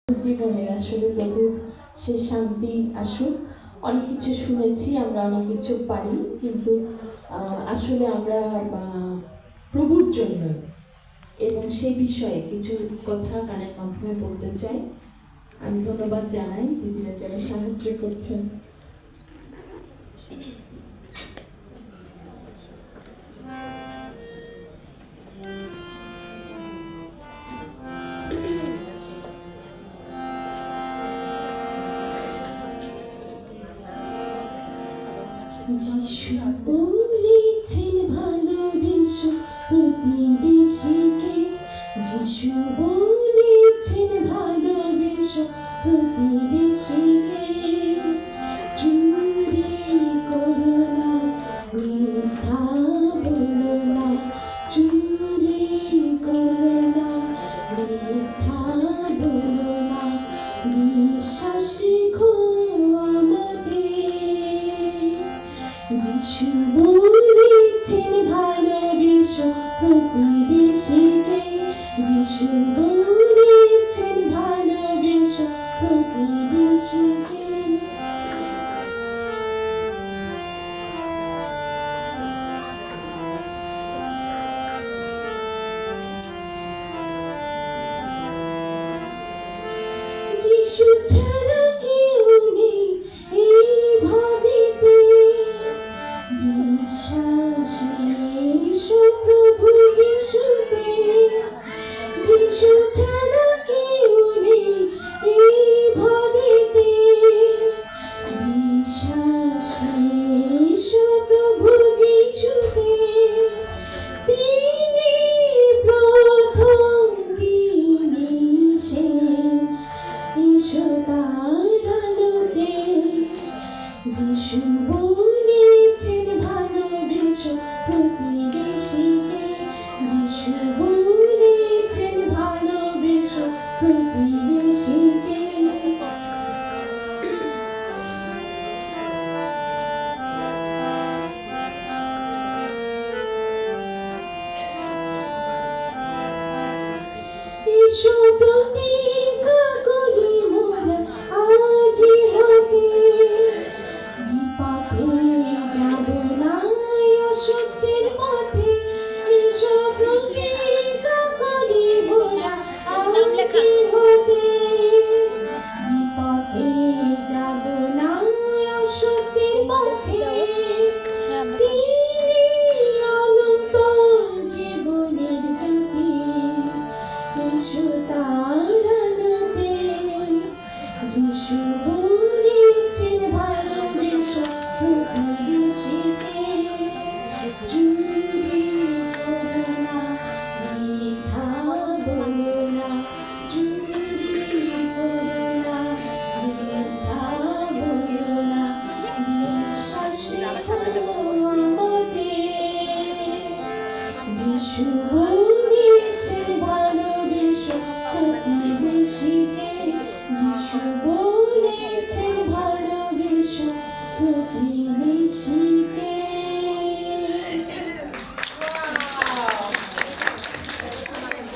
জীবনে আসলে প্রভুর সে শান্তি আসুক। অনেক কিছু শুনেছি, আমরা অনেক কিছু পারি, কিন্তু আসলে আমরা প্রভুর জন্য এবং সেই বিষয়ে কিছু কথা গানের মাধ্যমে বলতে চাই। আমি ধন্যবাদ জানাই দিদিরা যারা সাহায্য করছেন। যিশু বলেছেন ভালোবেসো প্রতিবেশীকে, যিশু বলেছেন ভালোবেসো প্রতিবেশীকে। চুরি করো না, মিথ্যা বলো না, চুরি করো না, মিথ্যা বলো না, বিশ্বাস রেখো আমাদের। যিশু বলেছেন ভালোবেসো প্রতিবেশীকে, যিশু বলেছেন ভালোবেসো প্রতিবেশীকে। যিশু ছাড়া কেউ নেই এই ভাবিতে, বিশ্বাস এসো প্রভু যিশুতে। যিশু ছাড়া কেউ নেই এই ভাবিতে, বিশ্বাস এসো প্রভু যিশুতে। তিনি প্রথম, তিনি শেষ, এসো তার আলোতে। যিশু বলেছেন ভালোবেসো প্রতিবেশীকে, যিশু বলেছেন ভালোবেসো প্রতিবেশীকে। এসো প্রতিজ্ঞা করি মোরা আজি হতে, বিপথে যাব না অসত্যের পথে। এসো প্রতিজ্ঞা করি মোরা আজি হতে, বিপথে যাব না অসত্যের পথে। তিনি অনন্ত জীবনের জ্যোতি, এসো তার আলোতে। যিশু বলেছেন ভালোবেসো প্রতিবেশীকে। চুরি করো না, মিথ্যা বলো না, চুরি করো না, মিথ্যা বলো না, বিশ্বাস রেখো আমাদের। যিশু